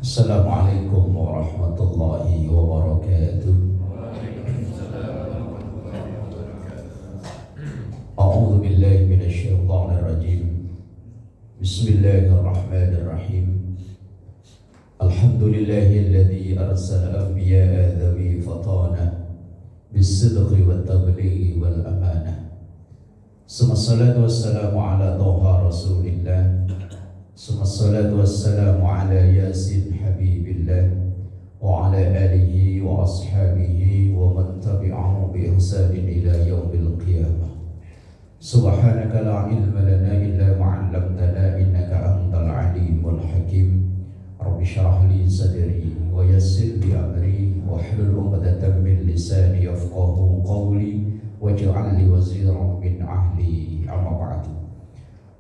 Assalamualaikum warahmatullahi wabarakatuh. A'udzu billahi minasyaitonir rajim. Bismillahirrahmanirrahim. Alhamdulillahilladzi arsala anbiya'a dzawi fatana bis-sidqi wat-tablighi wal amanah. Wassalatu wassalamu ala Toha Rasulillah. Wassalatu wassalamu ala Yasin Habibillah wa ala alihi wa ashabihi wa man tabi'ahu bi ihsanin ila yaumil qiyamah. Subhanaka la ilma lana illa ma 'allamtana innaka antal alimul hakim. Rabbi shrah li sadri wa yassir li amri wahlul 'uqdatam min lisani yafqahu qawli waj'al li waziran min ahli. Amma ba'du.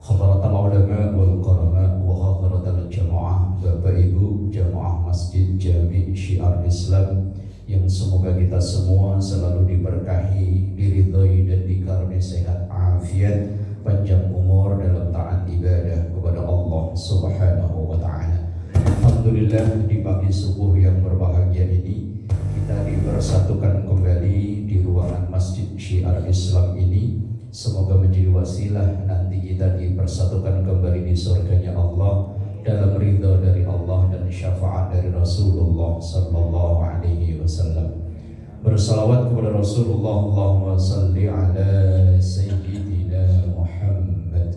Hadratul ulama wal qarama wa hadratul jamaah, Bapak Ibu jamaah Masjid Jami Syiar Islam yang semoga kita semua selalu diberkahi, diridhai dan dikaruniai sehat afiat, panjang umur dalam taat ibadah kepada Allah Subhanahu wa taala. Alhamdulillah, di pagi subuh yang berbahagia ini kita dipersatukan kembali di ruangan Masjid Syiar Islam ini. Semoga menjadi wasilah nanti kita dipersatukan kembali di surganya Allah dalam ridha dari Allah dan syafaat dari Rasulullah sallallahu alaihi wasallam. Bersalawat kepada Rasulullah, Allahumma salli ala sayyidina Muhammad.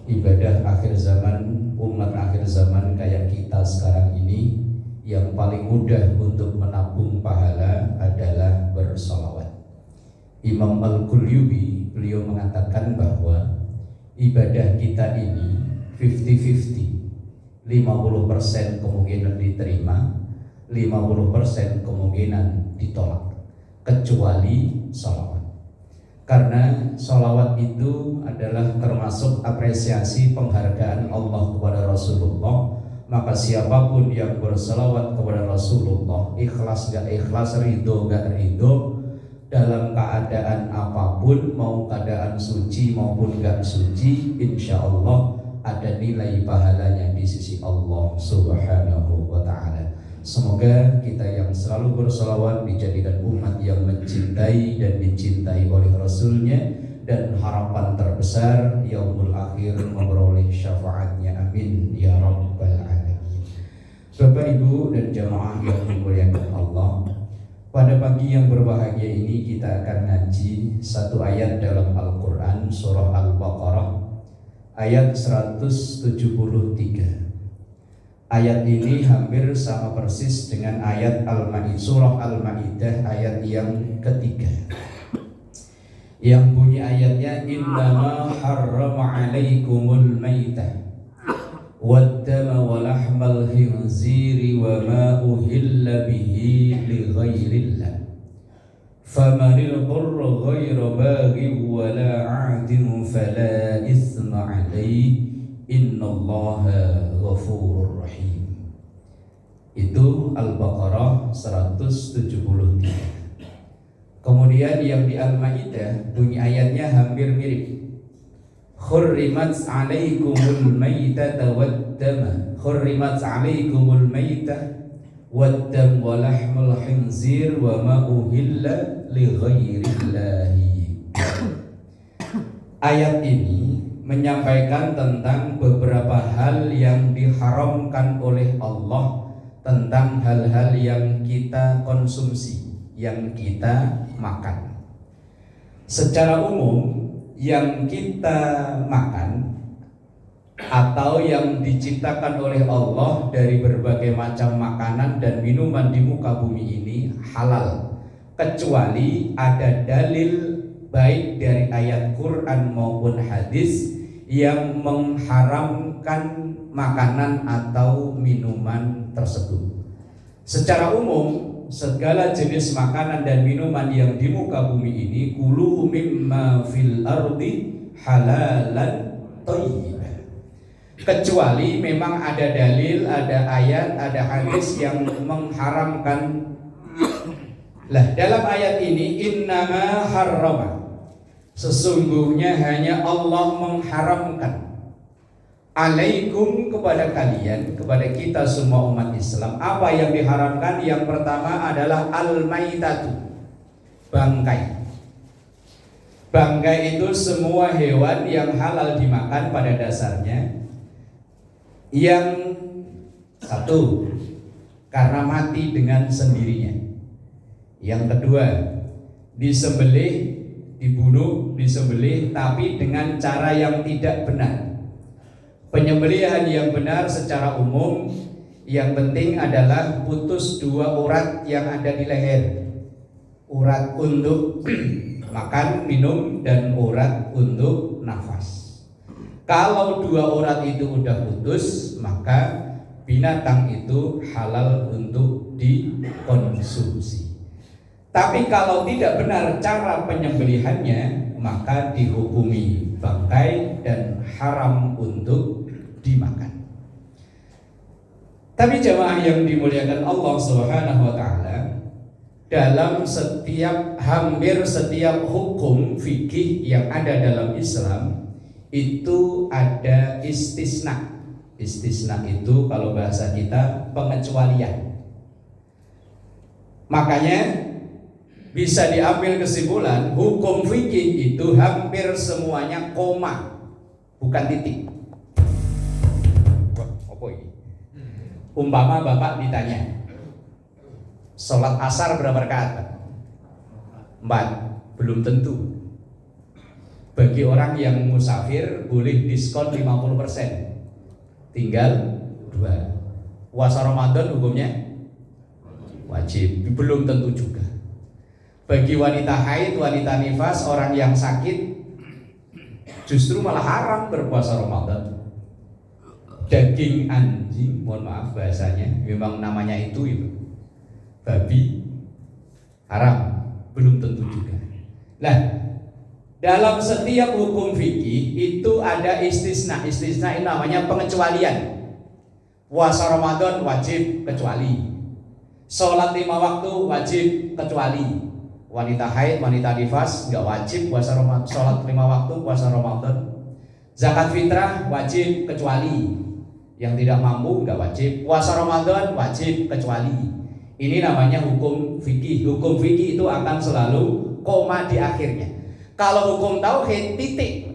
Ibadah akhir zaman, umat akhir zaman kayak kita sekarang ini, yang paling mudah untuk menabung pahala adalah bersalawat. Imam Al-Qulyubi, beliau mengatakan bahwa ibadah kita ini 50-50, 50% kemungkinan diterima, 50% kemungkinan ditolak, kecuali sholawat. Karena sholawat itu adalah termasuk apresiasi penghargaan Allah kepada Rasulullah. Maka siapapun yang bersalawat kepada Rasulullah, ikhlas gak ikhlas, ridho gak ridho, dalam keadaan apapun, mau keadaan suci maupun gak suci, insya Allah ada nilai pahalanya di sisi Allah Subhanahu wa ta'ala. Semoga kita yang selalu bersalawat dijadikan umat yang mencintai dan dicintai oleh Rasulnya, dan harapan terbesar yaumul akhir memperoleh syafaatnya, amin ya rabbal alamin. Bapak Ibu dan jamaah yang dimuliakan Allah, pada pagi yang berbahagia ini kita akan ngaji satu ayat dalam Al-Quran, surah Al-Baqarah ayat 173. Ayat ini hampir sama persis dengan ayat Al-Ma'idah, surah Al-Ma'idah ayat yang ketiga, yang bunyi ayatnya innama harrama alaikumul maitah waddama walahmal khinziri wa ma uhilla bihi li ghairillah famanil qurra ghaira baghi wa la 'adin fala ithma 'alaihi innallaha ghafurur rahim. Itu Al-Baqarah 173. Kemudian yang di Al-Ma'idah bunyi ayatnya hampir mirip. Khurrimat 'alaikumul maitata waddama, khurrimat 'alaikumul maitah waddam wa lahmul khinzir wa ma uhilla li ghairillahi. Ayat ini menyampaikan tentang beberapa hal yang diharamkan oleh Allah, tentang hal-hal yang kita konsumsi, yang kita makan. Secara umum, yang kita makan atau yang diciptakan oleh Allah dari berbagai macam makanan dan minuman di muka bumi ini halal, kecuali ada dalil baik dari ayat Quran maupun hadis yang mengharamkan makanan atau minuman tersebut. Secara umum, segala jenis makanan dan minuman yang di muka bumi ini, kulu mimma fil ardi halalan thayyiban, kecuali memang ada dalil, ada ayat, ada hadis yang mengharamkan. Lah, dalam ayat ini innama harrama, sesungguhnya hanya Allah mengharamkan alaikum, kepada kalian, kepada kita semua umat Islam, apa yang diharamkan? Yang pertama adalah al-maitatu, bangkai. Bangkai itu semua hewan yang halal dimakan pada dasarnya. Yang satu, karena mati dengan sendirinya. Yang kedua, disembelih, dibunuh, disembelih tapi dengan cara yang tidak benar. Penyembelihan yang benar secara umum, yang penting adalah putus dua urat yang ada di leher. Urat untuk makan, minum, dan urat untuk nafas. Kalau dua urat itu udah putus, maka binatang itu halal untuk dikonsumsi. Tapi kalau tidak benar cara penyembelihannya, maka dihukumi bangkai dan haram untuk dimakan. Tapi jemaah yang dimuliakan Allah Subhanahu wa taala, dalam hampir setiap hukum fikih yang ada dalam Islam itu ada istisna. Istisna itu kalau bahasa kita pengecualian. Makanya bisa diambil kesimpulan hukum fikih itu hampir semuanya koma, bukan titik. Apa ini? Umpama bapak ditanya, sholat asar berapa rakaat? 4. Belum tentu. Bagi orang yang musafir boleh diskon 50%, tinggal 2. Puasa Ramadan hukumnya wajib, belum tentu juga. Bagi wanita haid, wanita nifas, orang yang sakit, justru malah haram berpuasa Ramadan. Daging anjing, mohon maaf bahasanya, memang namanya itu babi, haram, belum tentu juga. Nah, dalam setiap hukum fikih itu ada istisna. Istisna ini namanya pengecualian. Puasa Ramadan wajib kecuali. Sholat 5 waktu wajib kecuali. Wanita haid, wanita nifas nggak wajib puasa Ramadan, sholat 5 waktu puasa Ramadan. Zakat fitrah wajib kecuali. Yang tidak mampu nggak wajib. Puasa Ramadan wajib kecuali. Ini namanya hukum fikih. Hukum fikih itu akan selalu koma di akhirnya. Kalau hukum tauhid titik,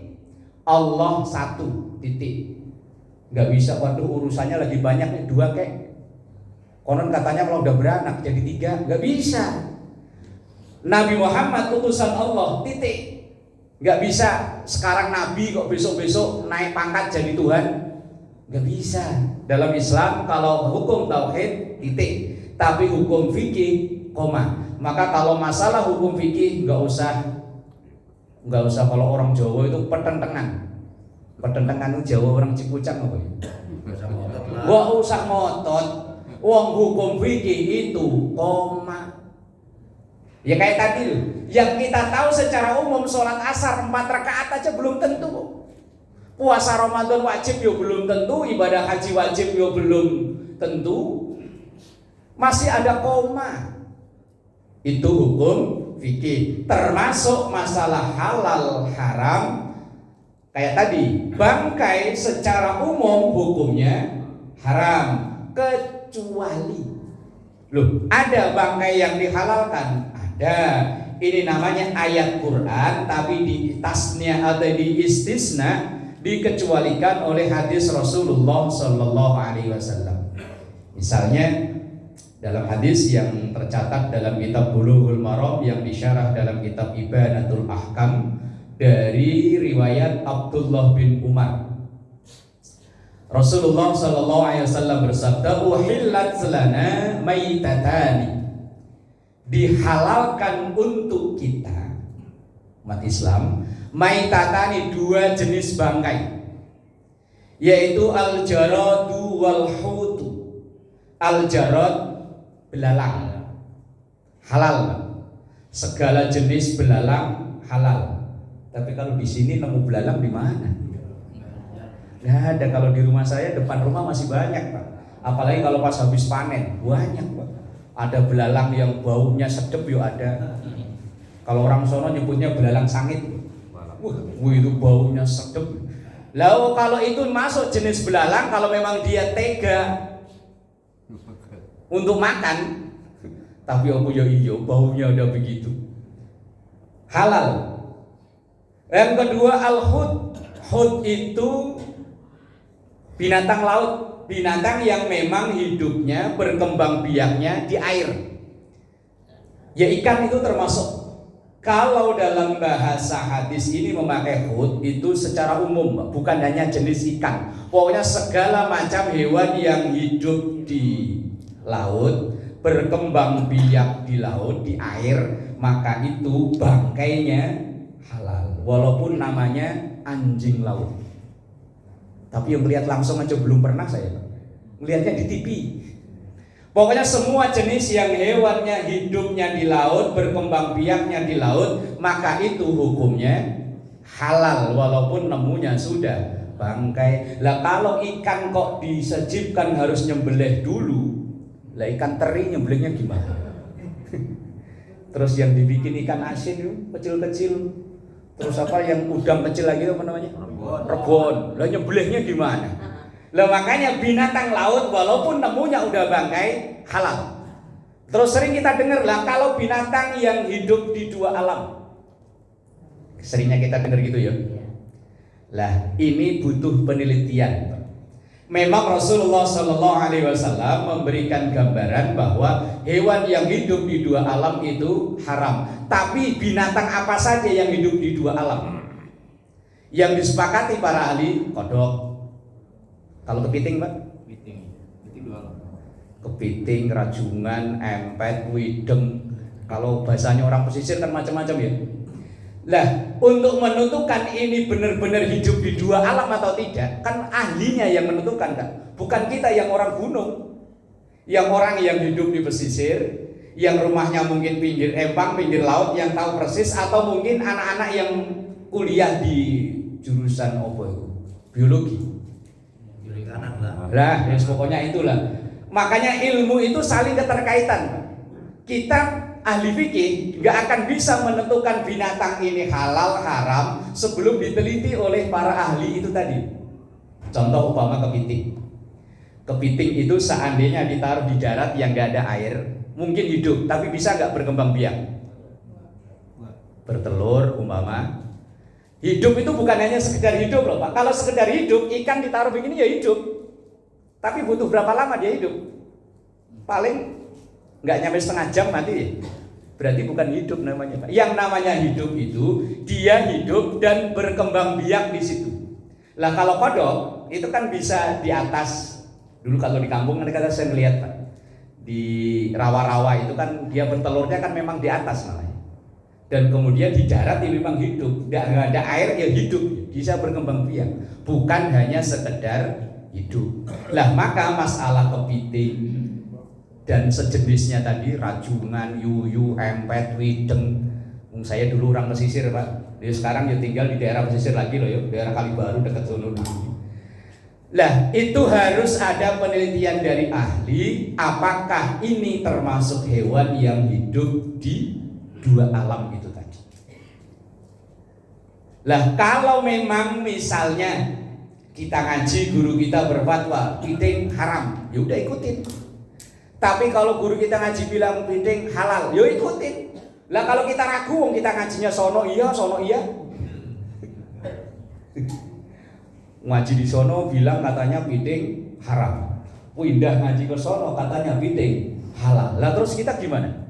Allah satu, titik. Nggak bisa, waduh urusannya lagi banyak nih, 2 kek. Konon katanya kalau udah beranak jadi 3, nggak bisa. Nabi Muhammad utusan Allah, titik. Nggak bisa sekarang Nabi kok besok-besok naik pangkat jadi Tuhan, nggak bisa. Dalam Islam kalau hukum tauhid titik, tapi hukum fikih koma. Maka kalau masalah hukum fikih nggak usah kalau orang Jawa itu pertentangan. Pertentangan itu Jawa orang Cipucang apa ya? Nggak usah ngotot. Wong hukum fikih itu koma. Ya kayak tadi loh, yang kita tahu secara umum sholat asar 4 rakaat aja belum tentu. Puasa Ramadan wajib ya belum tentu, ibadah haji wajib ya belum tentu. Masih ada koma. Itu hukum fikih, termasuk masalah halal haram. Kayak tadi, bangkai secara umum hukumnya haram kecuali loh, ada bangkai yang dihalalkan, ada. Ini namanya ayat Quran, tapi di tasnya atau di istisna dikecualikan oleh hadis Rasulullah Sallallahu Alaihi Wasallam. Misalnya dalam hadis yang tercatat dalam kitab Bulughul Maram yang disyarah dalam kitab Ibanatul Ahkam dari riwayat Abdullah bin Umar, Rasulullah Sallallahu Alaihi Wasallam bersabda, "Uhillat lana maitatani." Dihalalkan untuk kita umat Islam maitatani, 2 jenis bangkai, yaitu al-jaradu wal hutu. Al-jarad belalang halal, segala jenis belalang halal. Tapi kalau di sini nemu belalang di mana? Nggak ada. Kalau di rumah saya depan rumah masih banyak, Pak. Apalagi kalau pas habis panen banyak, Pak. Ada belalang yang baunya sedep yo ada. Kalau orang sono nyebutnya belalang sangit. Wah, itu baunya sedep. Lalu kalau itu masuk jenis belalang, kalau memang dia tega untuk makan, tapi aku ya iya baunya udah begitu, halal. Yang kedua al-hud. Hud itu binatang laut, binatang yang memang hidupnya berkembang biaknya di air. Ya ikan itu termasuk. Kalau dalam bahasa hadis ini memakai hud itu secara umum, bukan hanya jenis ikan. Pokoknya segala macam hewan yang hidup di laut, berkembang biak di laut, di air, maka itu bangkainya halal. Walaupun namanya anjing laut. Tapi yang melihat langsung aja belum pernah saya. Melihatnya di TV. Pokoknya semua jenis yang hewannya hidupnya di laut, berkembang biaknya di laut, maka itu hukumnya halal walaupun nemunya sudah bangkai. Lah kalau ikan kok disejipkan harus nyembelih dulu. Lah ikan teri nyembelihnya gimana? Terus yang dibikin ikan asin itu kecil-kecil. Terus apa yang udang kecil lagi apa namanya? Rebon. Lah nyembelihnya gimana? Lah makanya binatang laut walaupun nemunya udah bangkai halal. Terus sering kita dengar lah kalau binatang yang hidup di dua alam. Seringnya kita dengar gitu ya. Lah ini butuh penelitian. Memang Rasulullah SAW memberikan gambaran bahwa hewan yang hidup di dua alam itu haram. Tapi binatang apa saja yang hidup di dua alam? Yang disepakati para ahli kodok. Kalau kepiting, Pak? Kepiting dua alam. Kepiting, rajungan, empet, wideng. Kalau bahasanya orang pesisir kan macam-macam ya. Lah, untuk menentukan ini benar-benar hidup di dua alam atau tidak, kan ahlinya yang menentukan, kan? Bukan kita yang orang gunung. Yang orang yang hidup di pesisir, yang rumahnya mungkin pinggir empang, pinggir laut, yang tahu persis, atau mungkin anak-anak yang kuliah di jurusan apa itu? Biologi. Lah, ya pokoknya itulah. Makanya ilmu itu saling keterkaitan. Kita ahli fikih nggak akan bisa menentukan binatang ini halal haram sebelum diteliti oleh para ahli itu tadi. Contoh umpama kepiting. Kepiting itu seandainya ditaruh di darat yang nggak ada air, mungkin hidup, tapi bisa nggak berkembang biak? Bertelur umpama. Hidup itu bukan hanya sekedar hidup loh Pak. Kalau sekedar hidup, ikan ditaruh begini ya hidup. Tapi butuh berapa lama dia hidup? Paling nggak nyampe setengah jam mati. Berarti bukan hidup namanya Pak. Yang namanya hidup itu dia hidup dan berkembang biak di situ. Lah kalau kodok itu kan bisa di atas. Dulu kalau di kampung kan kata saya melihat Pak, di rawa-rawa itu kan dia bertelurnya kan memang di atas namanya. Dan kemudian di darat dia memang hidup, nggak ada air ya hidup, bisa berkembang biak. Bukan hanya sekedar hidup. Lah maka masalah kepiting dan sejenisnya tadi, rajungan, yuyu, empet, wideng. Saya dulu orang pesisir Pak. Dia sekarang ya tinggal di daerah pesisir lagi loh ya, daerah Kalibaru dekat sono dulu. Lah itu harus ada penelitian dari ahli, apakah ini termasuk hewan yang hidup di dua alam itu tadi. Lah kalau memang misalnya kita ngaji guru kita berfatwa piting haram, ya udah ikutin. Tapi kalau guru kita ngaji bilang piting halal, ya ikutin. Lah kalau kita ragu, kita ngajinya sono iya. Ngaji di sono bilang katanya piting haram. Pindah ngaji ke sono katanya piting halal. Lah terus kita gimana?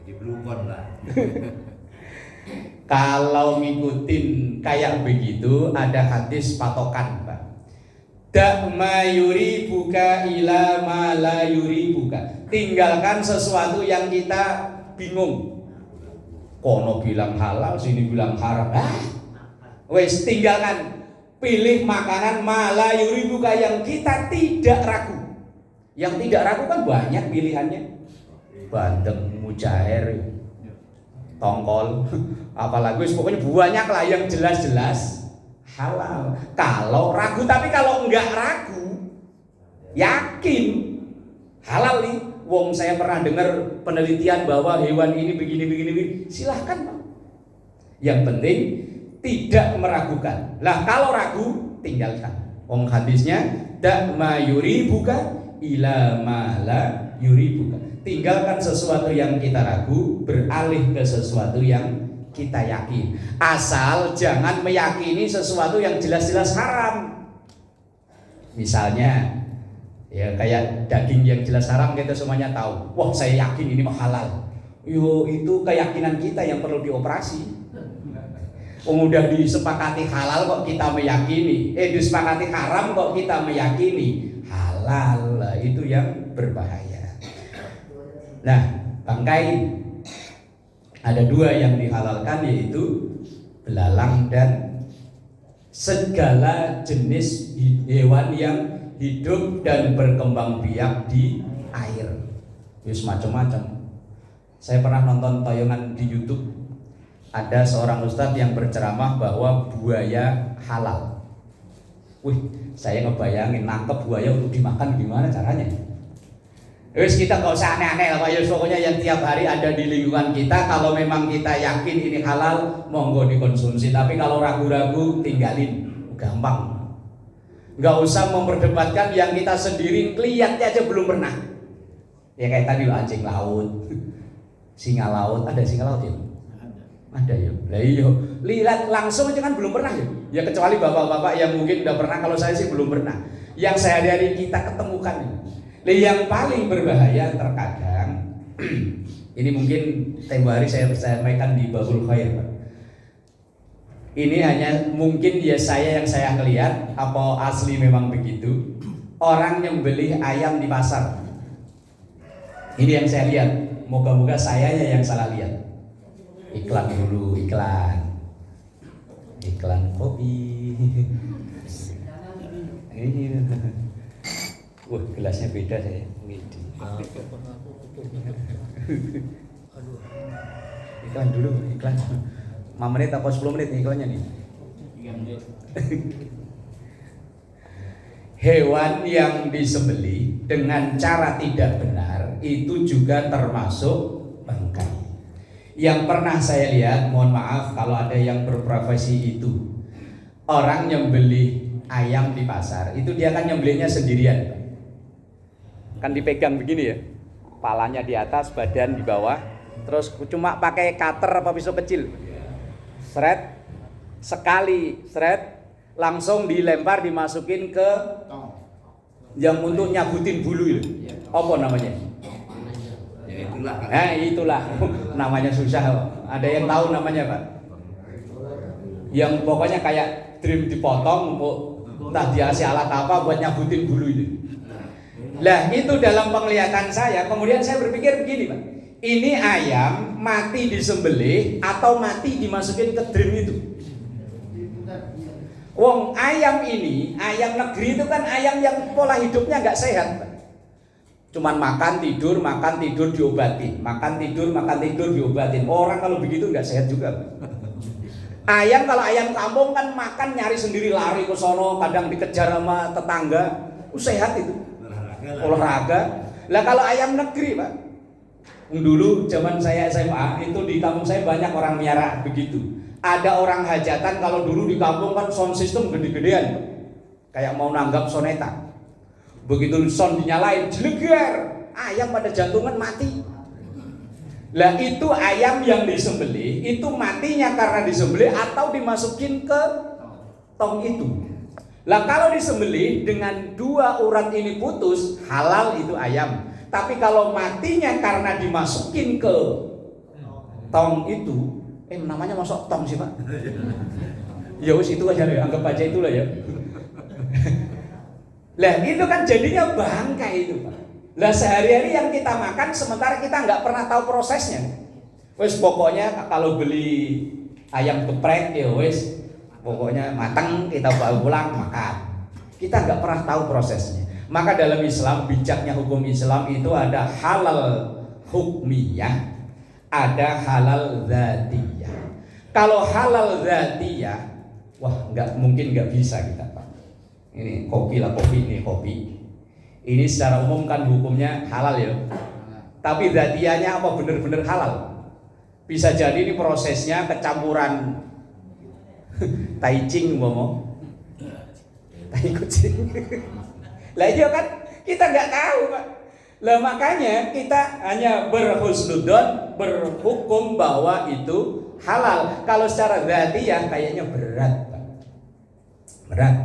Jadi belum lah. Kalau ngikutin kayak begitu ada hadis patokan Pak. Da ma yuri buka ila ma la yuri buka. Tinggalkan sesuatu yang kita bingung. Kono bilang halal, sini bilang haram. Wes tinggalkan. Pilih makanan ma la yuri buka yang kita tidak ragu. Yang tidak ragu kan banyak pilihannya. Bandeng, mujair, tongkol, apalagi pokoknya banyak lah yang jelas-jelas halal. Kalau ragu, tapi kalau enggak ragu, yakin halal nih. Wong saya pernah dengar penelitian bahwa hewan ini begini, silahkan Pak. Yang penting tidak meragukan. Lah kalau ragu, tinggalkan. Wong hadisnya da ma yuribuka ila ma la yuribuka. Tinggalkan sesuatu yang kita ragu, beralih ke sesuatu yang kita yakin. Asal jangan meyakini sesuatu yang jelas-jelas haram. Misalnya ya kayak daging yang jelas haram, kita semuanya tahu. Wah, saya yakin ini mah halal. Yo, itu keyakinan kita yang perlu dioperasi. Udah disepakati halal kok kita meyakini, disepakati haram kok kita meyakini halal, itu yang berbahaya. Nah, bangkai ada dua yang dihalalkan, yaitu belalang dan segala jenis hewan yang hidup dan berkembang biak di air. Yus macam-macam. Saya pernah nonton tayangan di YouTube. Ada seorang ustadz yang berceramah bahwa buaya halal. Wih, saya ngebayangin nangkep buaya untuk dimakan gimana caranya. Wis kita nggak usah aneh-aneh lah Pak Yus. Pokoknya yang tiap hari ada di lingkungan kita, kalau memang kita yakin ini halal, monggo dikonsumsi. Tapi kalau ragu-ragu, tinggalin. Gampang. Nggak usah memperdebatkan yang kita sendiri lihatnya aja belum pernah. Ya kayak tadi loh, anjing laut, singa laut. Ada singa laut ya? Ada ya. Lah iya, lihat langsung aja kan belum pernah ya. Ya kecuali bapak-bapak yang mungkin udah pernah, kalau saya sih belum pernah. Yang sehari-hari kita ketemukan ini. Lah yang paling berbahaya terkadang ini mungkin tempo hari saya sampaikan di Babul Khair, Pak. Ini hanya mungkin ya saya yang saya ngelihat, apa asli memang begitu. Orang nyembelih ayam di pasar. Ini yang saya lihat. Moga-moga sayanya yang salah lihat. Iklan dulu, iklan kopi. Ini, wah gelasnya beda saya. Iklan dulu, iklan. 5 menit atau 10 menit iklannya nih? 3 menit. Hewan yang disembelih dengan cara tidak benar itu juga termasuk bangkai. Yang pernah saya lihat, mohon maaf kalau ada yang berprofesi itu, orang nyembelih ayam di pasar, itu dia kan nyembelihnya sendirian. Kan dipegang begini ya, palanya di atas, badan di bawah, terus cuma pakai cutter apa pisau kecil, seret, sekali seret, langsung dilempar, dimasukin ke yang untuk nyabutin bulu itu, apa namanya? Itulah namanya susah. Ada yang tahu namanya Pak? Yang pokoknya kayak dream dipotong, entah dikasih alat apa buat nyabutin bulu itu. Lah itu dalam penglihatan saya, kemudian saya berpikir begini Pak, ini ayam mati disembelih atau mati dimasukin ke dream itu? Wong ayam ini, ayam negeri itu kan ayam yang pola hidupnya nggak sehat Pak. Cuman makan tidur diobatin, makan tidur diobatin. Orang kalau begitu nggak sehat juga. Ayam kalau ayam kampung kan makan nyari sendiri, lari ke sono, kadang dikejar sama tetangga, sehat itu. Olahraga. Lah kalau ayam negeri Pak, dulu zaman saya SMA itu di kampung saya banyak orang miara begitu. Ada orang hajatan, kalau dulu di kampung kan sound system gede-gedean, kayak mau nanggap soneta. Begitu sound dinyalain, jelegar, ayam pada jantungan mati. Lah itu ayam yang disembelih, itu matinya karena disembelih atau dimasukin ke tong itu. Lah kalau disembelih dengan 2 urat ini putus, halal itu ayam. Tapi kalau matinya karena dimasukin ke tong itu, namanya masuk tong sih Pak? Ya wis itu aja ya, anggap aja itulah ya. Lah itu kan jadinya bangkai itu Pak. Lah sehari-hari yang kita makan sementara kita nggak pernah tahu prosesnya. Wes pokoknya kalau beli ayam geprek ya wes pokoknya matang kita bawa pulang makan. Kita nggak pernah tahu prosesnya. Maka dalam Islam, bijaknya hukum Islam itu ada halal hukmiyah, ada halal dzatiyah. Kalau halal dzatiyah, wah nggak bisa kita Pak. Ini kopi lah, ini kopi. Ini secara umum kan hukumnya halal ya. Tapi dzatiyahnya apa benar-benar halal? Bisa jadi ini prosesnya kecampuran tai ching ngomong. Tai kucing. Lah iya kan kita nggak tahu Pak. Lah makanya kita hanya berhusnudzon, berhukum bahwa itu halal. Kalau secara dzatiyah kayaknya berat Pak. Berat.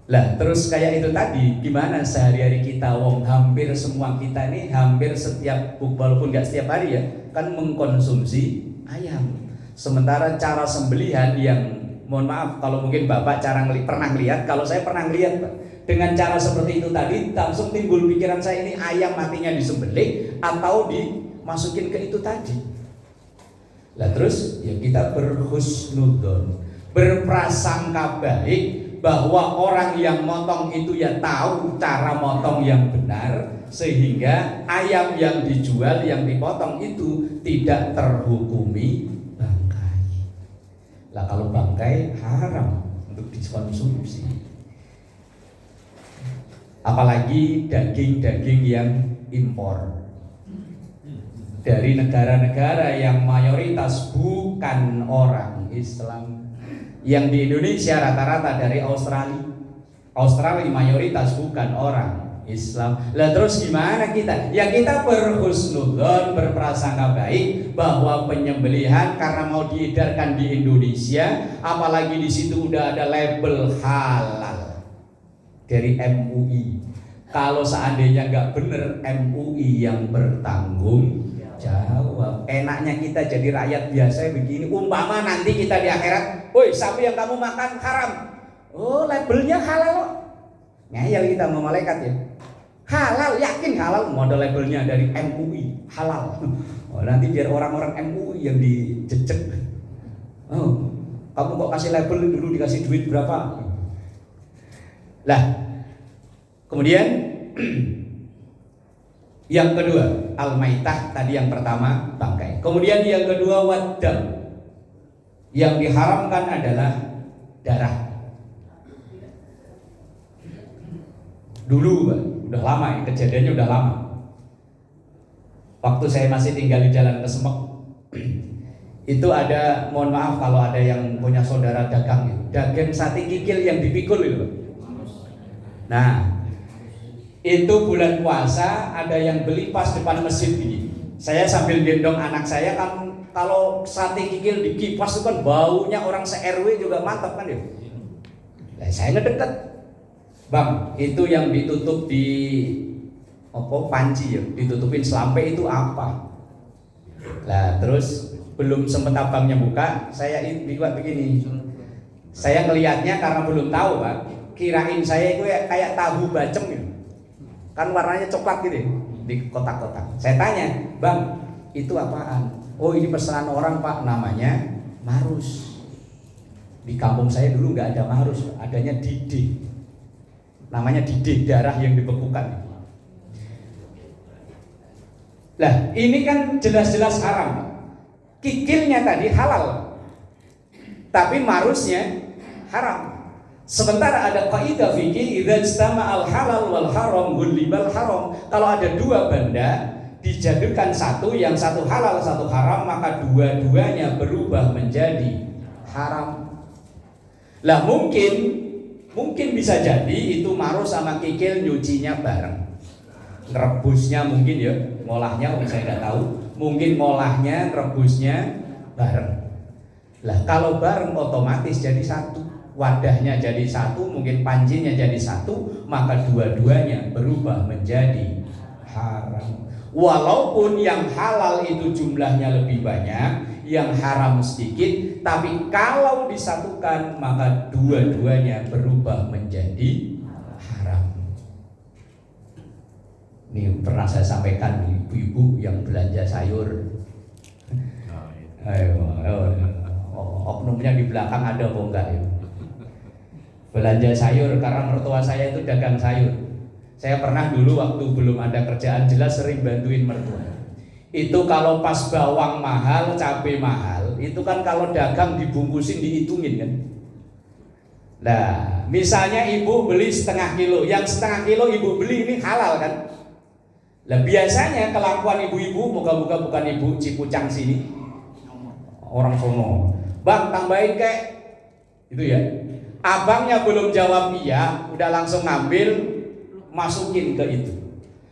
Lah terus kayak itu tadi, gimana sehari-hari kita, wong hampir semua kita ini hampir setiap, walaupun nggak setiap hari ya, kan mengkonsumsi ayam. Sementara cara sembelihan yang, mohon maaf kalau mungkin Bapak pernah lihat, kalau saya pernah lihat Pak, dengan cara seperti itu tadi langsung timbul pikiran saya, ini ayam matinya disembelih atau dimasukin ke itu tadi. Lah terus ya kita berhusnudzon, berprasangka baik bahwa orang yang motong itu ya tahu cara motong yang benar, sehingga ayam yang dijual, yang dipotong itu tidak terhukumi bangkai. Lah kalau bangkai haram untuk dikonsumsi. Apalagi daging-daging yang impor dari negara-negara yang mayoritas bukan orang Islam. Yang di Indonesia rata-rata dari Australia. Australia mayoritas bukan orang Islam. Lah terus gimana kita? Ya kita berhusnudzon, berprasangka baik bahwa penyembelihan karena mau diedarkan di Indonesia, apalagi di situ udah ada label halal dari MUI. Kalau seandainya nggak bener, MUI yang bertanggung jawab. Enaknya kita jadi rakyat biasa begini. Umpama nanti kita di akhirat, woi sapi yang kamu makan haram. Oh labelnya halal. Ngeyel kita sama malaikat ya. Halal, yakin halal. Model labelnya dari MUI halal. Oh, nanti biar orang-orang MUI yang dijejek. Oh, kamu kok kasih label dulu, dikasih duit berapa? Lah, kemudian yang kedua, al-maitah, tadi yang pertama bangkai. Kemudian yang kedua waddam. Yang diharamkan adalah darah. Dulu udah lama ya, kejadiannya udah lama. Waktu saya masih tinggal di Jalan Kesemek, itu ada, mohon maaf kalau ada yang punya saudara dagang gitu, daging sate kikil yang dipikul itu. Nah, itu bulan puasa ada yang beli pas depan masjid ini. Saya sambil gendong anak saya, kan kalau sate kikil dikipas itu kan baunya orang se-RW juga mantap kan ya. Nah, saya ngedeket, Bang, itu yang ditutup di panci ya, ditutupin selampe itu apa? Lah terus belum sempat abangnya buka, saya buat begini. Saya ngelihatnya karena belum tahu Pak, kirain saya itu kayak tahu bacem gitu. Kan warnanya coklat gitu di kotak-kotak. Saya tanya, Bang, itu apaan? Oh ini pesanan orang Pak, namanya marus. Di kampung saya dulu nggak ada marus, adanya didih. Namanya didih, darah yang dibekukan. Lah ini kan jelas-jelas haram Pak. Kikilnya tadi halal, tapi marusnya haram. Sementara ada kaidah fikih, idza ijtama al halal wal haram ghulibal haram. Kalau ada dua benda dijadikan satu, yang satu halal satu haram, maka dua-duanya berubah menjadi haram. Lah mungkin bisa jadi itu marus sama kikil nyucinya bareng, rebusnya mungkin ya, ngolahnya saya nggak tahu, mungkin ngolahnya rebusnya bareng. Lah kalau bareng otomatis jadi satu, wadahnya jadi satu, mungkin pancinya jadi satu, maka dua-duanya berubah menjadi haram. Walaupun yang halal itu jumlahnya lebih banyak, yang haram sedikit, tapi kalau disatukan maka dua-duanya berubah menjadi haram. Ini pernah saya sampaikan ibu-ibu yang belanja sayur. Oknumnya di belakang ada apa enggak ya? Belanja sayur karena mertua saya itu dagang sayur. Saya pernah dulu waktu belum ada kerjaan jelas sering bantuin mertua. Itu kalau pas bawang mahal, cabai mahal, itu kan kalau dagang dibungkusin dihitungin kan. Nah, misalnya ibu beli setengah kilo, yang setengah kilo ibu beli ini halal kan. Lah biasanya kelakuan ibu-ibu, moga-moga bukan ibu Cipucang sini, orang sono, Bang tambahin kayak Itu ya. Abangnya belum jawab iya, udah langsung ngambil, masukin ke itu.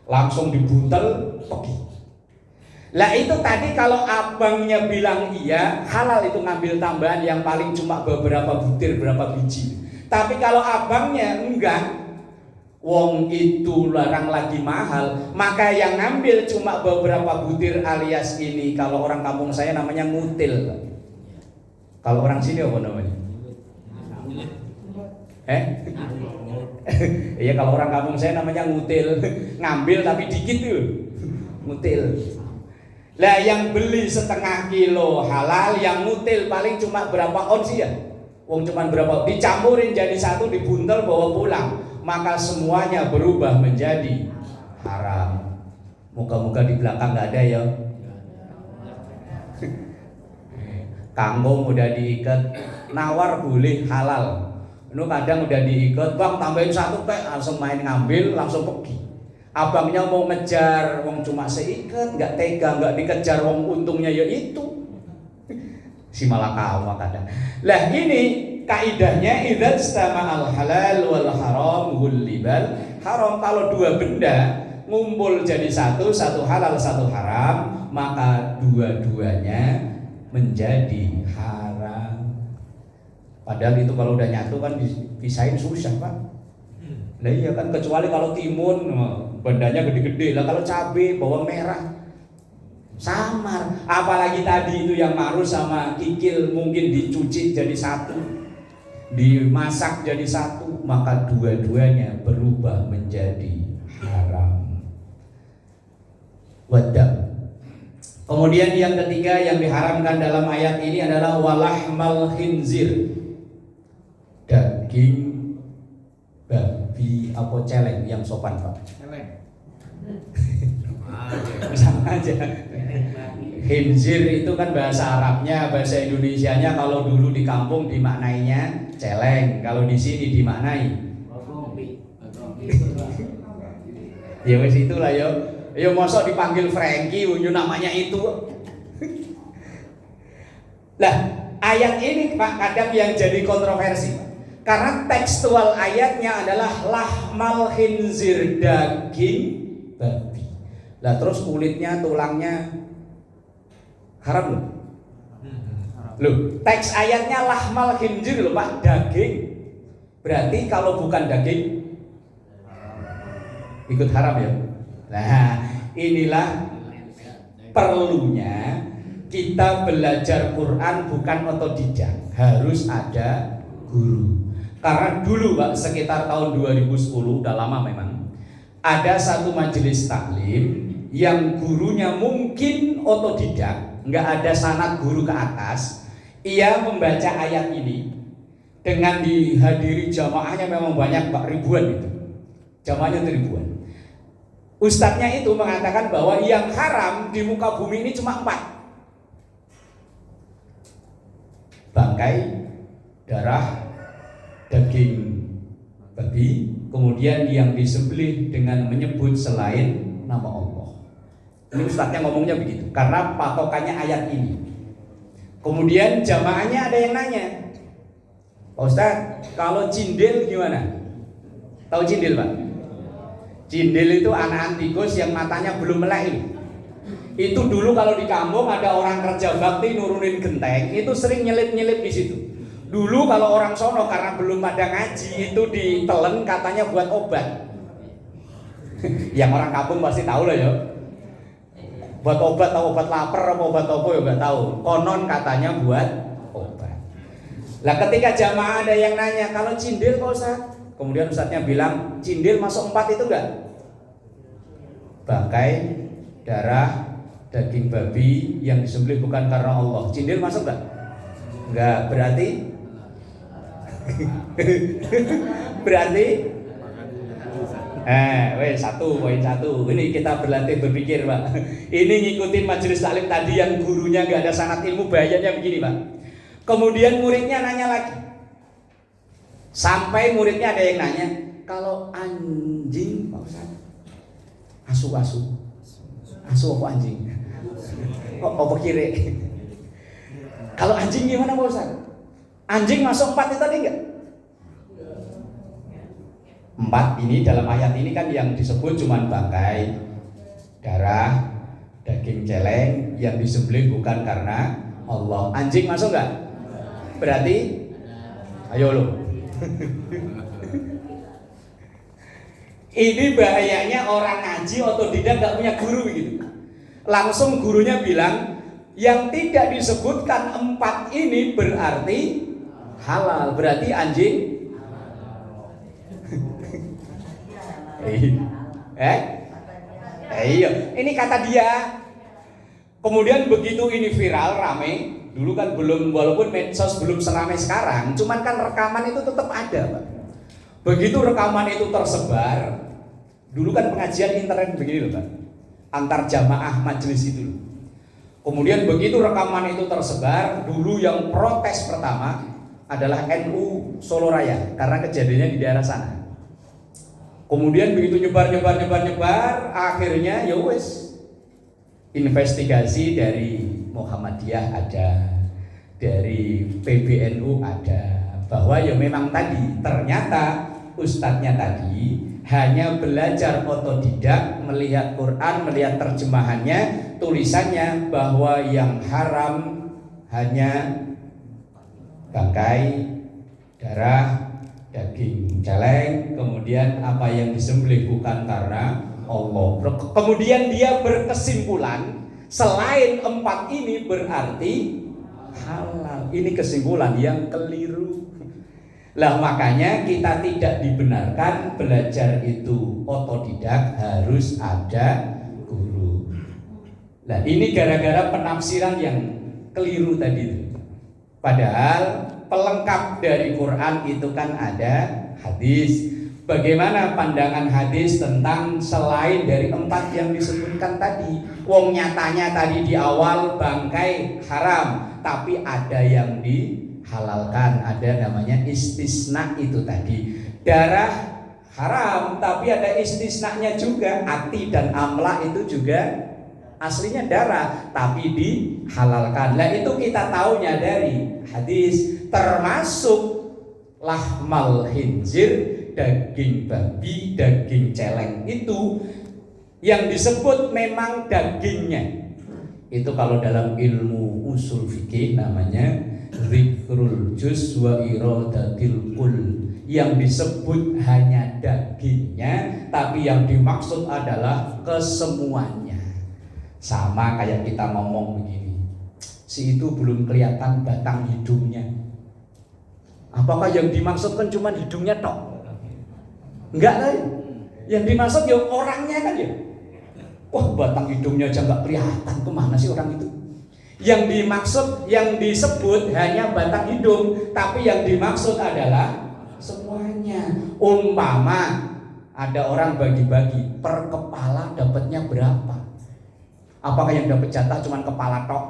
Langsung dibuntel, pergi. Lah itu tadi kalau abangnya bilang iya, halal itu ngambil tambahan yang paling cuma beberapa butir, berapa biji. Tapi kalau abangnya enggak, wong itu larang lagi mahal, maka yang ngambil cuma beberapa butir alias ini kalau orang kampung saya namanya ngutil. Kalau orang sini apa namanya? Iya, kalau orang kampung saya namanya ngutil. Ngambil tapi dikit tuh, ngutil. Lah yang beli setengah kilo halal, yang ngutil paling cuma berapa ons ya? Wong cuma berapa? Dicampurin jadi satu, dibuntel bawa pulang, maka semuanya berubah menjadi haram. Moga-moga di belakang nggak ada ya. Kangkung udah diikat, nawar boleh halal. Ini kadang udah diikat, bang tambahin satu pak, langsung main ngambil, langsung pergi. Abangnya mau ngejar, wong cuma seikat, nggak tega, nggak dikejar, wong untungnya ya itu. Si malakawa kadang. Lah ini kaidahnya idza istama'al halal wal haram ghullibal haram. Kalau dua benda ngumpul jadi satu, satu halal satu haram, maka dua-duanya menjadi haram. Padahal itu kalau udah nyatu kan dipisahin susah pak. Nah iya kan, kecuali kalau timun bandanya gede-gede. Lah kalau cabai, bawang merah samar. Apalagi tadi itu yang marus sama kikil mungkin dicuci jadi satu, dimasak jadi satu, maka dua-duanya berubah menjadi haram. Wadam. Kemudian yang ketiga yang diharamkan dalam ayat ini adalah walahmal khinzir, daging babi apa celeng yang sopan pak? Celeng. Sama aja. Khinzir itu kan bahasa Arabnya, bahasa Indonesianya kalau dulu di kampung dimaknainya celeng, kalau di sini dimaknai ya wes itulah yo. Ya mosok dipanggil Frankie, namanya itu. Lah ayat ini pak kadang yang jadi kontroversi, karena tekstual ayatnya adalah lahmal khinzir, daging babi. Lah terus kulitnya, tulangnya haram loh. Loh, teks ayatnya lahmal khinzir loh pak, daging. Berarti kalau bukan daging ikut haram ya. Nah, inilah perlunya kita belajar Quran bukan otodidak, harus ada guru. Karena dulu Pak, sekitar tahun 2010, udah lama memang, ada satu majelis taklim yang gurunya mungkin otodidak, nggak ada sanad guru ke atas. Ia membaca ayat ini dengan dihadiri jamaahnya memang banyak Pak, ribuan itu. Jamaahnya itu ribuan. Ustadznya itu mengatakan bahwa yang haram di muka bumi ini cuma 4: bangkai, darah, daging babi, kemudian yang disembelih dengan menyebut selain nama Allah. Ini ustadznya ngomongnya begitu karena patokannya ayat ini. Kemudian jamaahnya ada yang nanya, Pak Ustadz, kalau cindil gimana? Tahu cindil Pak? Cindil itu anak tikus yang matanya belum melek. Itu dulu kalau di kampung ada orang kerja bakti nurunin genteng, itu sering nyelip-nyelip di situ. Dulu kalau orang sono karena belum pada ngaji itu ditelen katanya buat obat. Yang orang kampung pasti tahu lah ya. Buat obat, tahu obat lapar apa obat apa ya nggak tahu. Konon katanya buat obat. Lah ketika jamaah ada yang nanya, kalau cindil Pak Ustaz? Kemudian Ustaznya bilang, cindil masuk 4 itu enggak? Bangkai, darah, daging babi yang disembelih bukan karena Allah. Cindil masuk enggak? Enggak, berarti berarti poin satu. Ini kita berlatih berpikir Pak. Ini ngikutin majelis taklim tadi yang gurunya enggak ada sanad ilmu, bahayanya begini Pak. Kemudian muridnya nanya lagi. Sampai muridnya ada yang nanya, kalau anjing Pak Ustaz, asu apa anjing? Apa kire? Kalau anjing gimana Pak Ustaz? Anjing masuk 4 itu tadi enggak? 4 ini dalam ayat ini kan yang disebut cuma bangkai, darah, daging celeng yang disembelih bukan karena Allah. Anjing masuk enggak? Berarti ayo lo. Ini bahayanya orang ngaji otodidak nggak punya guru gitu. Langsung gurunya bilang yang tidak disebutkan 4 ini berarti halal, berarti anjing. Iya, ini kata dia. Kemudian begitu ini viral, rame. Dulu kan belum, walaupun medsos belum seramai sekarang, cuman kan rekaman itu tetap ada, Pak. Begitu rekaman itu tersebar, dulu kan pengajian internet begini loh, Pak, antar jamaah majelis itu loh. Kemudian begitu rekaman itu tersebar, dulu yang protes pertama adalah NU Solo Raya karena kejadiannya di daerah sana. Kemudian begitu nyebar, akhirnya ya wes, investigasi dari Muhammadiyah ada, dari PBNU ada, bahwa ya memang tadi ternyata ustadznya tadi hanya belajar otodidak, melihat Quran, melihat terjemahannya, tulisannya bahwa yang haram hanya bangkai, darah, daging celeng, kemudian apa yang disembelih bukan karena Allah. Kemudian dia berkesimpulan selain 4 ini berarti halal. Ini kesimpulan yang keliru. Lah makanya kita tidak dibenarkan belajar itu otodidak, harus ada guru. Nah ini gara-gara penafsiran yang keliru tadi. Padahal pelengkap dari Quran itu kan ada hadis. Bagaimana pandangan hadis tentang selain dari 4 yang disebutkan tadi? Wong nyatanya tadi di awal bangkai haram, tapi ada yang dihalalkan, ada namanya istisna itu tadi. Darah haram, tapi ada istisnanya juga. Ati dan amla itu juga aslinya darah, tapi dihalalkan. Nah itu kita taunya dari hadis, termasuk lahmal khinzir, daging babi, daging celeng itu yang disebut memang dagingnya. Itu kalau dalam ilmu usul fikih namanya zikrul juz wa iradatil kul. Yang disebut hanya dagingnya, tapi yang dimaksud adalah kesemuanya. Sama kayak kita ngomong begini, si itu belum kelihatan batang hidungnya. Apakah yang dimaksudkan cuma hidungnya tok? Enggak lah, yang dimaksud ya orangnya kan ya. Wah batang hidungnya aja nggak kelihatan, kemana sih orang itu? Yang dimaksud, yang disebut hanya batang hidung, tapi yang dimaksud adalah semuanya. Umpama ada orang bagi-bagi per kepala dapatnya berapa? Apakah yang dapat jatah cuma kepala tok?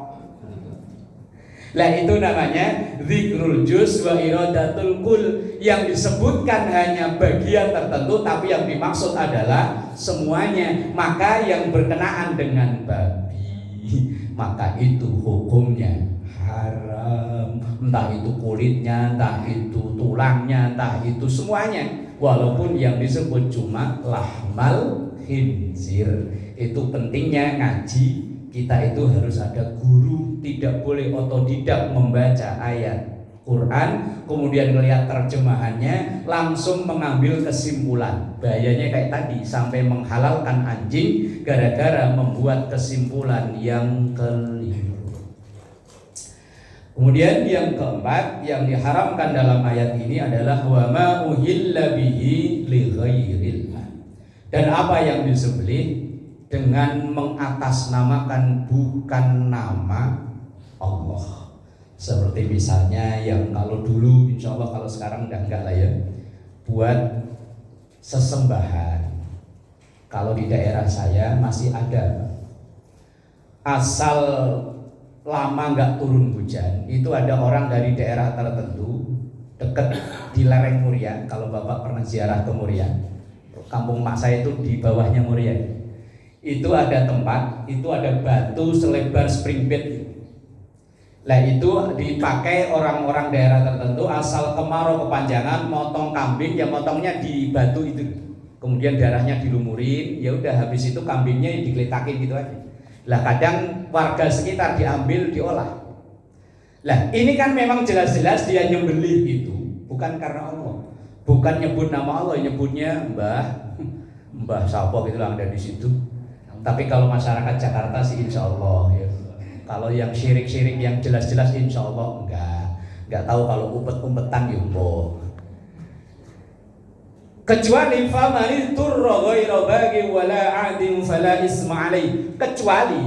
Lah itu namanya zikrul juz wa iradatul kul. Yang disebutkan hanya bagian tertentu, tapi yang dimaksud adalah semuanya. Maka yang berkenaan dengan babi, maka itu hukumnya haram. Entah itu kulitnya, entah itu tulangnya, entah itu semuanya. Walaupun yang disebut cuma lahmal khinzir. Itu pentingnya ngaji, kita itu harus ada guru, tidak boleh otodidak membaca ayat Quran, kemudian melihat terjemahannya, langsung mengambil kesimpulan. Bahayanya kayak tadi, sampai menghalalkan anjing gara-gara membuat kesimpulan yang keliru. Kemudian yang keempat yang diharamkan dalam ayat ini adalah wa ma uhilla bihi li ghairillah. Dan apa yang disembelih dengan mengatasnamakan bukan nama Allah. Seperti misalnya yang kalau dulu, insya Allah kalau sekarang udah enggak lah ya, buat sesembahan. Kalau di daerah saya masih ada, asal lama nggak turun hujan, itu ada orang dari daerah tertentu dekat di lereng Muria. Kalau Bapak pernah ziarah ke Muria, kampung mak saya itu di bawahnya Muria. Itu ada tempat, itu ada batu selebar spring bed. Lah itu dipakai orang-orang daerah tertentu asal kemarau kepanjangan motong kambing ya motongnya di batu itu. Kemudian darahnya dilumurin, ya udah habis itu kambingnya digeletakin gitu aja. Lah kadang warga sekitar diambil diolah. Lah ini kan memang jelas-jelas dia nyembelih itu bukan karena Allah. Bukan nyebut nama Allah, nyebutnya Mbah Sapo gitu lah ada di situ. Tapi kalau masyarakat Jakarta sih insya Allah ya. Kalau yang syirik-syirik yang jelas-jelas insya Allah enggak tahu kalau umpet-umpetan yumbo. Kecuali famani turra ghairu baghi wala 'adin fala isma alaih. Kecuali,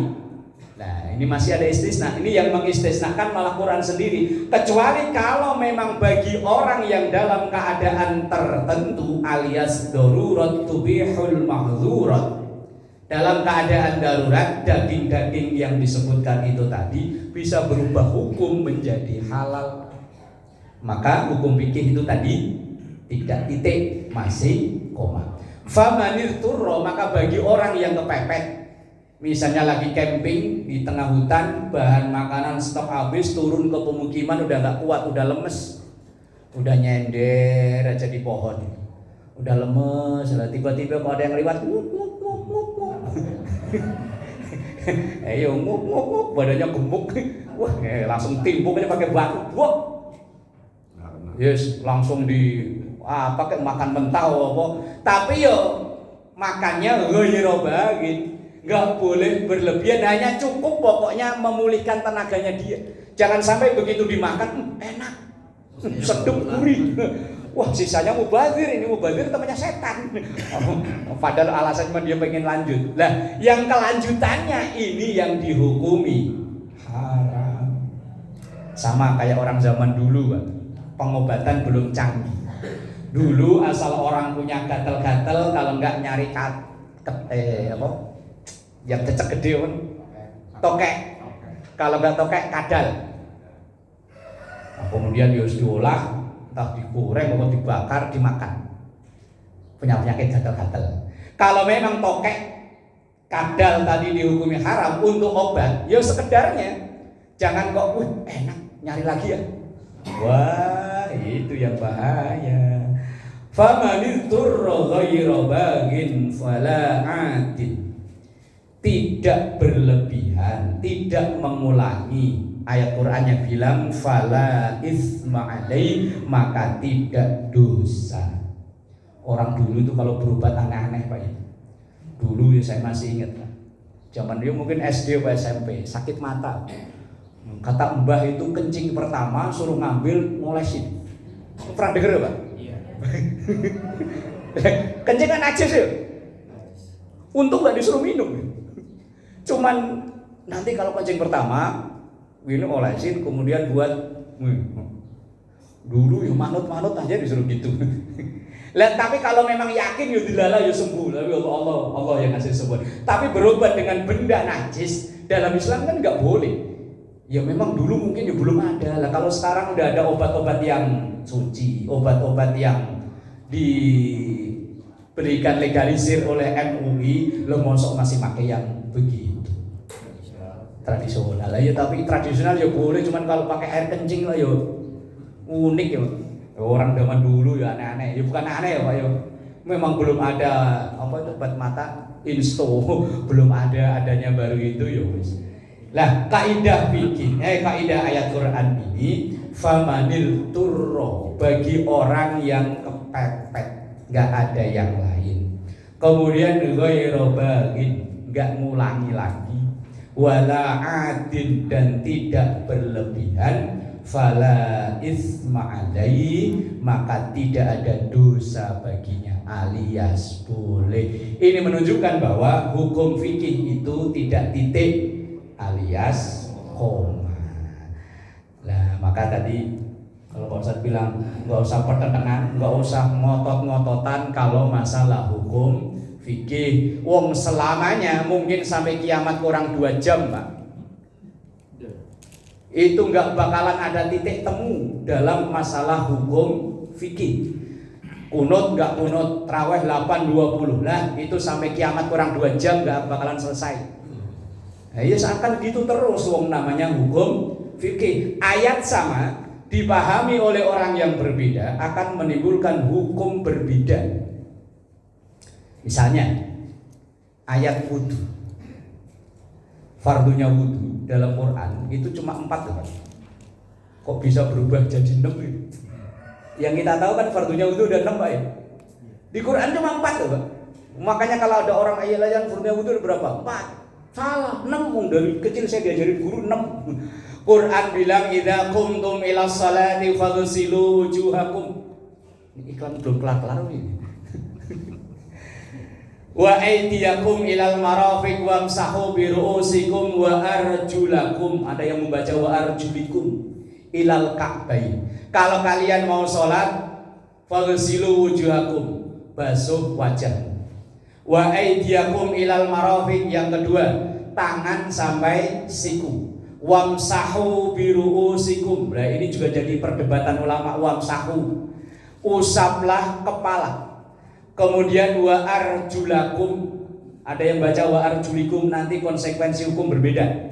nah ini masih ada istisna. Ini yang mengistisnakan malah Quran sendiri. Kecuali kalau memang bagi orang yang dalam keadaan tertentu alias darurat tubihul mahzurat. Dalam keadaan darurat, daging-daging yang disebutkan itu tadi bisa berubah hukum menjadi halal. Maka hukum fikih itu tadi tidak titik, masih koma. Famanir turro, maka bagi orang yang kepepet, misalnya lagi camping di tengah hutan, bahan makanan stok habis, turun ke pemukiman udah gak kuat, udah lemes, udah nyender aja di pohon, udah lemes, tiba-tiba kalau ada yang lewat, ayo nguk, badannya gemuk, wah langsung timbuknya pakai batu, wah, yes langsung pakai makan mentah apa, tapi yo makannya ghairu baghin, nggak boleh berlebihan, hanya cukup pokoknya memulihkan tenaganya dia, jangan sampai begitu dimakan enak, sedap gurih. Wah sisanya mubazir, ini mubazir temannya setan. Padahal alasannya dia pengen lanjut. Lah yang kelanjutannya ini yang dihukumi haram. Sama kayak orang zaman dulu, Pak. Pengobatan belum canggih. Dulu asal orang punya gatel-gatel, kalau enggak nyari yang cecek gede kan, tokek. Kalau enggak tokek kadal. Nah, kemudian harus diolah, entah digoreng atau dibakar, dimakan. Punya penyakit gatal-gatal. Kalau memang tokek kadal tadi dihukumi haram untuk obat, ya sekedarnya. Jangan kok enak, nyari lagi ya. Wah, itu yang bahaya. Famanil turra ghairu baghin fala 'adin. Tidak berlebihan, tidak mengulangi. Ayat Quran yang bilang fala isma alai, maka tidak dosa. Orang dulu itu kalau berobat aneh-aneh Pak ya. Dulu ya saya masih ingat Pak. Zaman dia mungkin SD atau SMP, sakit mata. Kata mbah itu kencing pertama suruh ngambil ngolesin. Pernah dengar Pak? Iya. Kencing kan najis ya. Untung nggak disuruh minum. Cuman nanti kalau kencing pertama minum olesin, kemudian buat dulu ya manut-manut aja disuruh gitu. Lah tapi kalau memang yakin ya dilala ya sembuh, tapi Allah yang ngasih sembuh. Tapi berobat dengan benda najis dalam Islam kan nggak boleh. Ya memang dulu mungkin ya belum ada. Lah kalau sekarang udah ada obat-obat yang suci, obat-obat yang diberikan legalisir oleh MUI, lo mosok masih pakai yang begitu. Tradisional lah ya, tapi tradisional ya boleh, cuman kalau pakai air kencing lah ya unik ya. Orang zaman dulu ya aneh-aneh, ya bukan aneh ya Pak ya. Memang belum ada obat mata insto, belum adanya baru itu ya wis. Lah kaidah fikih, kaidah ayat Quran ini famanil turro, bagi orang yang kepepet, enggak ada yang lain. Kemudian ghairu baghin, enggak ngulangi lagi. Wala 'adin, dan tidak berlebihan, fala isma alai, maka tidak ada dosa baginya, alias boleh. Ini menunjukkan bahwa hukum fikih itu tidak titik, alias koma. Nah maka tadi kalau Pak Ustadz bilang nggak usah pertentangan, nggak usah ngotot-ngototan kalau masalah hukum fikih. Wong selamanya mungkin sampai kiamat kurang 2 jam Pak. Itu nggak bakalan ada titik temu dalam masalah hukum fikih. Kunut nggak kunut, traweh 8-20 lah, itu sampai kiamat kurang 2 jam nggak bakalan selesai. Nah, ya seakan gitu terus wong namanya hukum fikih. Ayat sama dipahami oleh orang yang berbeda akan menimbulkan hukum berbeda. Misalnya ayat wudhu, fardunya wudhu dalam Quran itu cuma 4 Pak. Kok bisa berubah jadi 6 gitu? Yang kita tahu kan fardunya wudhu udah 6 Pak ya. Di Quran cuma 4 Pak. Makanya kalau ada orang ayat fardunya wudhu berapa? 4. Salah, 6. Dari kecil saya diajarin guru 6. Quran bilang idza qumtum ila sholati faghsilu wujuhakum. Ini iklan belum kelar-kelar ini. Wa aydiyakum ilal marafiq wamsahu bi ru'usikum wa arjulakum. Ada yang membaca wa arjulikum ilal ka'bain. Kalau kalian mau sholat faghsilu wujuhakum, basuh wajah. Wa aydiyakum ilal marafiq, yang kedua tangan sampai siku. Wamsahu biruusikum. Nah, ini juga jadi perdebatan ulama. Wamsahu, usaplah kepala. Kemudian wa arjulakum, ada yang baca wa arjulikum, nanti konsekuensi hukum berbeda.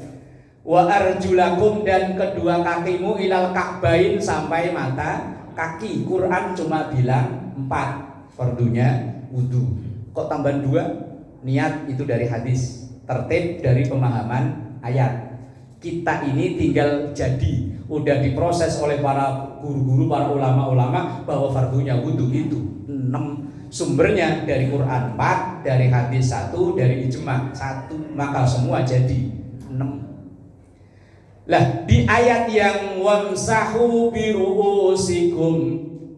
Wa arjulakum, dan kedua kakimu ilal ka'bain, sampai mata kaki. Quran cuma bilang 4 fardunya wudu. Kok tambahan 2? Niat itu dari hadis, tertib dari pemahaman ayat. Kita ini tinggal jadi, udah diproses oleh para guru-guru, para ulama-ulama bahwa fardunya wudu itu 6. Sumbernya dari Quran 4, dari hadis 1, dari ijma 1, maka semua jadi 6. Lah di ayat yang wamsahu biruusikum,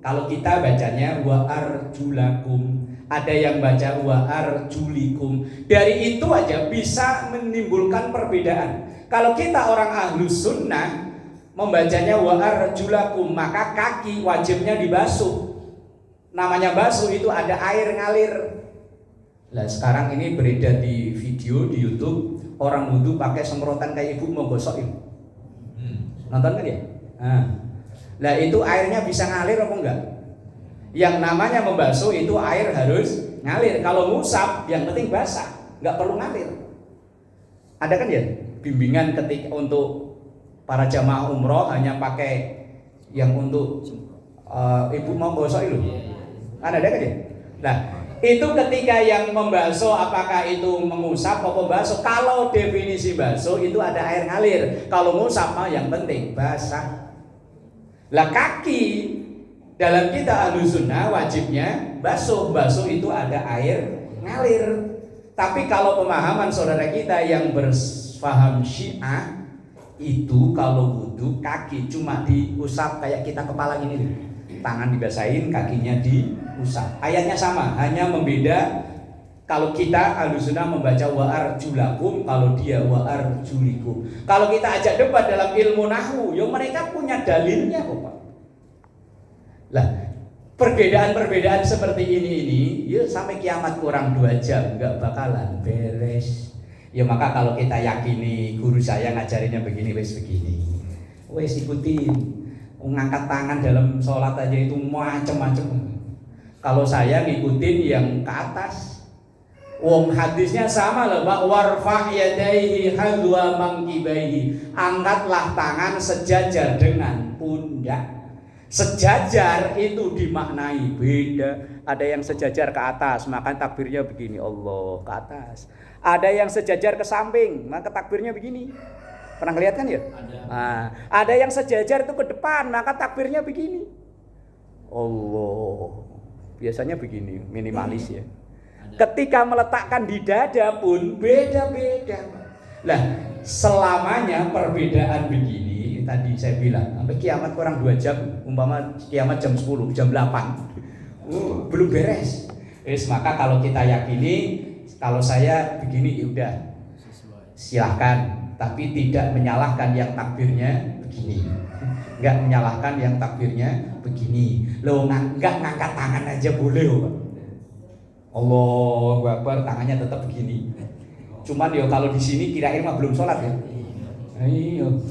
kalau kita bacanya wa arjulakum, ada yang baca wa arjulikum. Dari itu aja bisa menimbulkan perbedaan. Kalau kita orang ahlus sunnah membacanya wa arjulakum, maka kaki wajibnya dibasuh. Namanya basuh itu ada air ngalir. Lah sekarang ini beredar di video di YouTube, orang wudu pakai semprotan kayak ibu mau gosokin. Nonton kan ya? Lah itu airnya bisa ngalir apa enggak? Yang namanya membasuh itu air harus ngalir. Kalau ngusap yang penting basah, nggak perlu ngalir. Ada kan ya bimbingan ketika untuk para jamaah umroh hanya pakai yang untuk ibu mau gosok itu. Ada kan ya? Nah itu ketika yang membasuh apakah itu mengusap atau basuh? Kalau definisi basuh itu ada air ngalir. Kalau ngusap mah yang penting basah. Lah kaki dalam kita ahlus sunnah wajibnya basuh itu ada air ngalir. Tapi kalau pemahaman saudara kita yang berfaham Syiah itu kalau wudu kaki cuma diusap kayak kita kepala gini nih. Tangan dibasahin, kakinya diusap. Ayatnya sama, hanya membeda. Kalau kita ahlus sunnah membaca wa arjulakum, kalau dia wa arjulikum. Kalau kita ajak debat dalam ilmu nahwu, ya mereka punya dalilnya kok Pak. Lah, perbedaan-perbedaan seperti ini ya sampai kiamat kurang 2 jam nggak bakalan beres. Ya maka kalau kita yakini guru saya ngajarinnya begini, wes begini, wes ikutin. Ngangkat tangan dalam sholat aja itu macam-macam. Kalau saya ngikutin yang ke atas, wong hadisnya sama loh Pak. Warfa yadaihi hadwa mangkibaihi, angkatlah tangan sejajar dengan pundak. Sejajar itu dimaknai beda. Ada yang sejajar ke atas, maka takbirnya begini, Allah ke atas. Ada yang sejajar ke samping, maka takbirnya begini. Pernah lihat kan ya? Ada yang sejajar itu ke depan, maka takbirnya begini. Allah. Biasanya begini, minimalis ya. Ketika meletakkan di dada pun beda-beda. Lah, selamanya perbedaan begini, tadi saya bilang, sampai kiamat kurang 2 jam, umpama kiamat jam 10, jam 8. Belum beres. Maka kalau kita yakini, kalau saya begini ya udah. Silahkan. Tapi tidak menyalahkan yang takbirnya begini, nggak menyalahkan yang takbirnya begini. Lo nggak ngangkat tangan aja boleh Pak. Allahu Akbar, tangannya tetap begini. Cuman yo kalau di sini kirain mah belum sholat ya. Ayo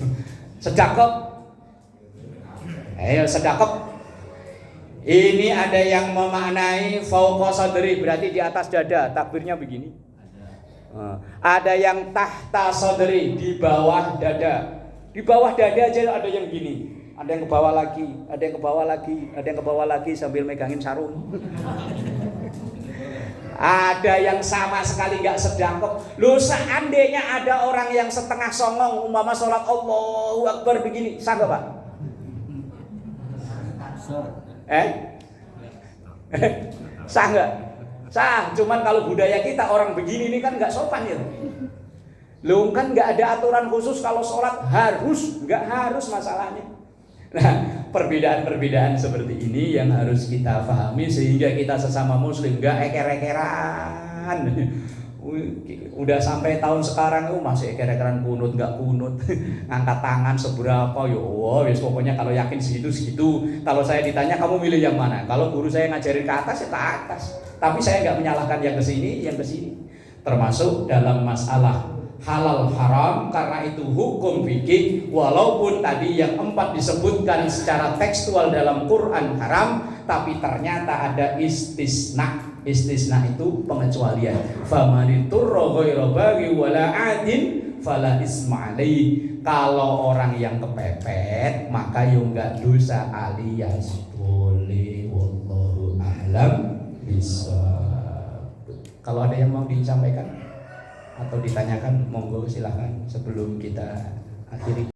sedekah. Sedekah. Ini ada yang memaknai fauqa sadri, berarti di atas dada, takbirnya begini. Ada yang tahta sodri, di bawah dada, Di bawah dada aja ada yang gini, ada yang ke bawah lagi, ada yang ke bawah lagi, ada yang ke bawah lagi sambil megangin sarung. Ada yang sama sekali nggak sedangkep. Lu seandainya ada orang yang setengah songong umpama sholat Allahu Akbar begini, sanggup Pak? Sah nggak? Sah. Cuman kalau budaya kita orang begini ini kan nggak sopan ya. Lu kan nggak ada aturan khusus kalau sholat harus, nggak harus masalahnya. Nah, perbedaan-perbedaan seperti ini yang harus kita pahami sehingga kita sesama muslim nggak eker-ekeran. Udah sampai tahun sekarang masih eker-ekeran kunut nggak kunut, angkat tangan seberapa wes pokoknya kalau yakin segitu. Kalau saya ditanya kamu milih yang mana? Kalau guru saya ngajarin ke atas ya ke atas. Tapi saya nggak menyalahkan yang ke sini, yang ke sini. Termasuk dalam masalah halal haram, karena itu hukum fikih. Walaupun tadi yang 4 disebutkan secara tekstual dalam Quran haram, tapi ternyata ada istisna. Istisna itu pengecualian. Famaniturra ghaira baghi wala adin fala isma alaihi. Kalau orang yang kepepet maka yo enggak dosa alias boleh. Wallahu a'lam bishawab. Kalau ada yang mau disampaikan atau ditanyakan, monggo silahkan sebelum kita akhiri.